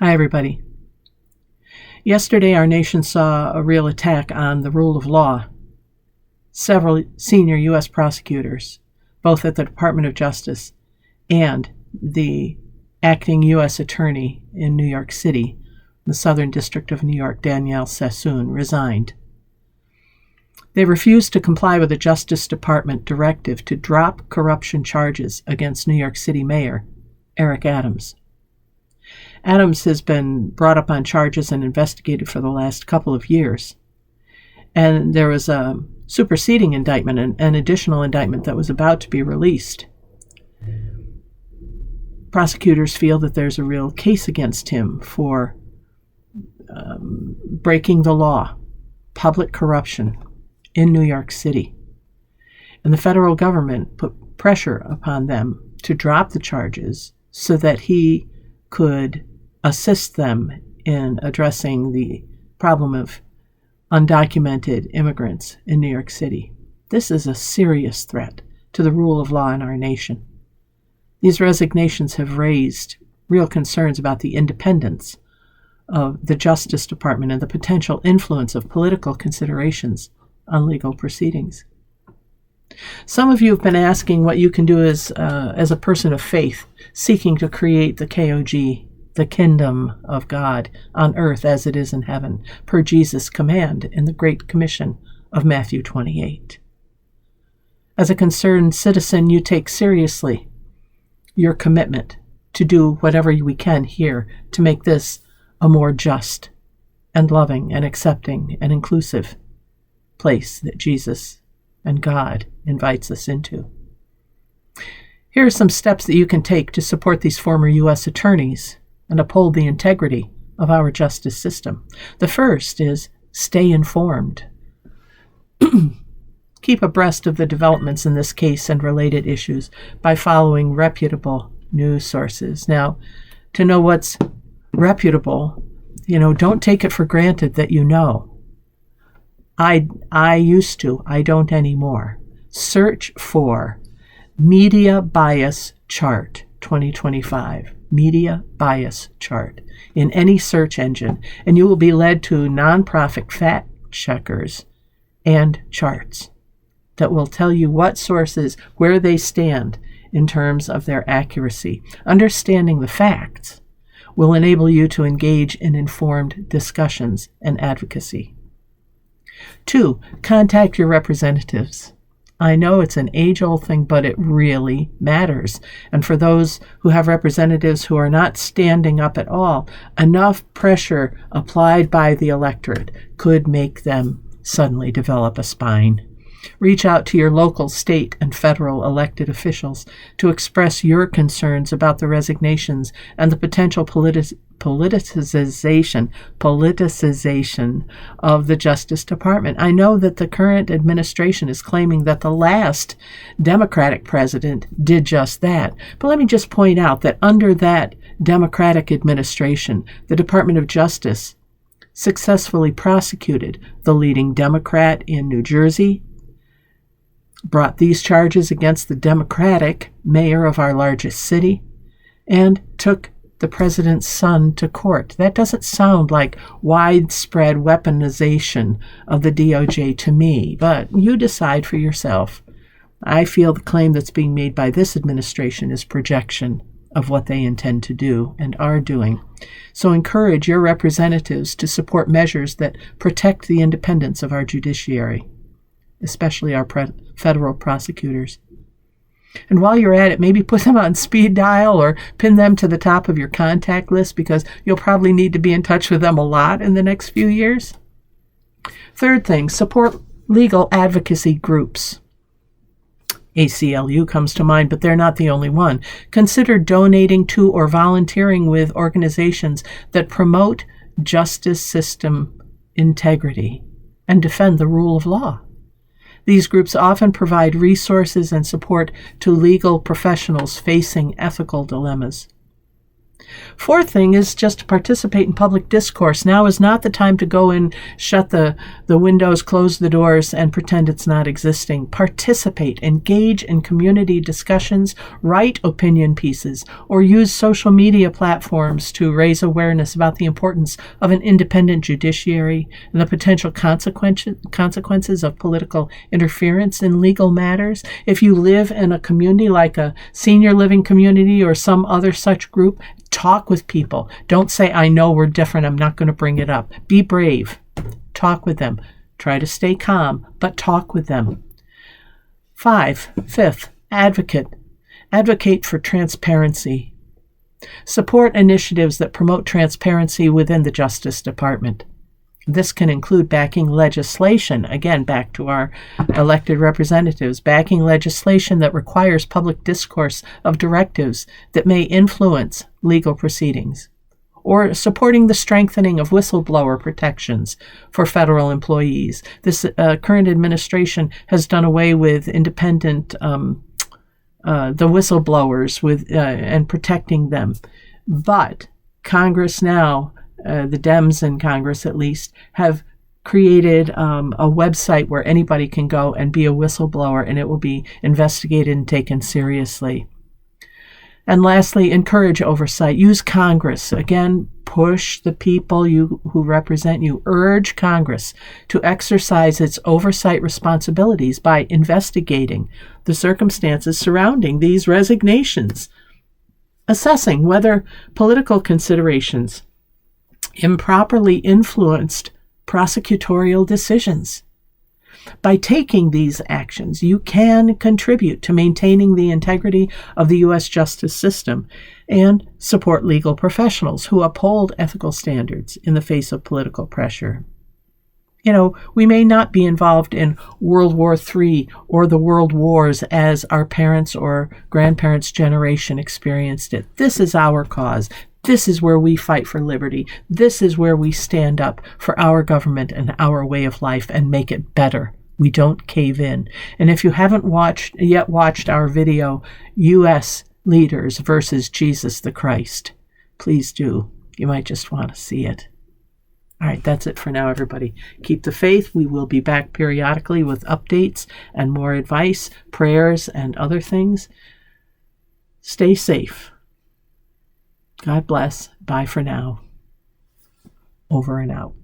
Hi, everybody. Yesterday, our nation saw a real attack on the rule of law. Several senior U.S. prosecutors, both at the Department of Justice and the acting U.S. attorney in New York City, the Southern District of New York, Danielle Sassoon, resigned. They refused to comply with the Justice Department directive to drop corruption charges against New York City Mayor Eric Adams. Adams has been brought up on charges and investigated for the last couple of years. And there was a superseding indictment, an additional indictment that was about to be released. Prosecutors feel that there's a real case against him for breaking the law, public corruption in New York City. And the federal government put pressure upon them to drop the charges so that he could assist them in addressing the problem of undocumented immigrants in New York City. This is a serious threat to the rule of law in our nation. These resignations have raised real concerns about the independence of the Justice Department and the potential influence of political considerations on legal proceedings. Some of you have been asking what you can do as a person of faith seeking to create the KOG, the kingdom of God on earth as it is in heaven, per Jesus' command in the Great Commission of Matthew 28. As a concerned citizen, you take seriously your commitment to do whatever we can here to make this a more just and loving and accepting and inclusive place that Jesus and God invites us into. Here are some steps that you can take to support these former U.S. attorneys and uphold the integrity of our justice system. The first is stay informed. Keep abreast of the developments in this case and related issues by following reputable news sources. Now, to know what's reputable, don't take it for granted that you know. I used to. I don't anymore. Search for Media Bias Chart 2025. Media Bias Chart in any search engine, and you will be led to nonprofit fact checkers and charts that will tell you what sources, where they stand in terms of their accuracy. Understanding the facts will enable you to engage in informed discussions and advocacy. 2, contact your representatives. I know it's an age-old thing, but it really matters. And for those who have representatives who are not standing up at all, enough pressure applied by the electorate could make them suddenly develop a spine. Reach out to your local, state, and federal elected officials to express your concerns about the resignations and the potential politicization of the Justice Department. I know that the current administration is claiming that the last Democratic president did just that. But let me just point out that under that Democratic administration, the Department of Justice successfully prosecuted the leading Democrat in New Jersey, brought these charges against the Democratic mayor of our largest city, and took the president's son to court. That doesn't sound like widespread weaponization of the DOJ to me, but you decide for yourself. I feel the claim that's being made by this administration is projection of what they intend to do and are doing. So encourage your representatives to support measures that protect the independence of our judiciary, especially our federal prosecutors. And while you're at it, maybe put them on speed dial or pin them to the top of your contact list because you'll probably need to be in touch with them a lot in the next few years. Third thing, support legal advocacy groups. ACLU comes to mind, but they're not the only one. Consider donating to or volunteering with organizations that promote justice system integrity and defend the rule of law. These groups often provide resources and support to legal professionals facing ethical dilemmas. Fourth thing is just to participate in public discourse. Now is not the time to go and shut the windows, close the doors, and pretend it's not existing. Participate, engage in community discussions, write opinion pieces, or use social media platforms to raise awareness about the importance of an independent judiciary and the potential consequences of political interference in legal matters. If you live in a community like a senior living community or some other such group, talk with people. Don't say, I know we're different, I'm not going to bring it up. Be brave. Talk with them. Try to stay calm, but talk with them. Fifth, advocate. Advocate for transparency. Support initiatives that promote transparency within the Justice Department. This can include backing legislation, again, back to our elected representatives, backing legislation that requires public discourse of directives that may influence legal proceedings, or supporting the strengthening of whistleblower protections for federal employees. This current administration has done away with independent, the whistleblowers and protecting them. But Congress now, the Dems in Congress at least, have created a website where anybody can go and be a whistleblower, and it will be investigated and taken seriously. And lastly, encourage oversight. Use Congress. Again, push the people who represent you. Urge Congress to exercise its oversight responsibilities by investigating the circumstances surrounding these resignations, assessing whether political considerations improperly influenced prosecutorial decisions. By taking these actions, you can contribute to maintaining the integrity of the U.S. justice system and support legal professionals who uphold ethical standards in the face of political pressure. You know, we may not be involved in World War III or the World Wars as our parents' or grandparents' generation experienced it. This is our cause. This is where we fight for liberty. This is where we stand up for our government and our way of life and make it better. We don't cave in. And if you haven't yet watched our video, U.S. Leaders versus Jesus the Christ, please do. You might just want to see it. All right, that's it for now, everybody. Keep the faith. We will be back periodically with updates and more advice, prayers, and other things. Stay safe. God bless. Bye for now. Over and out.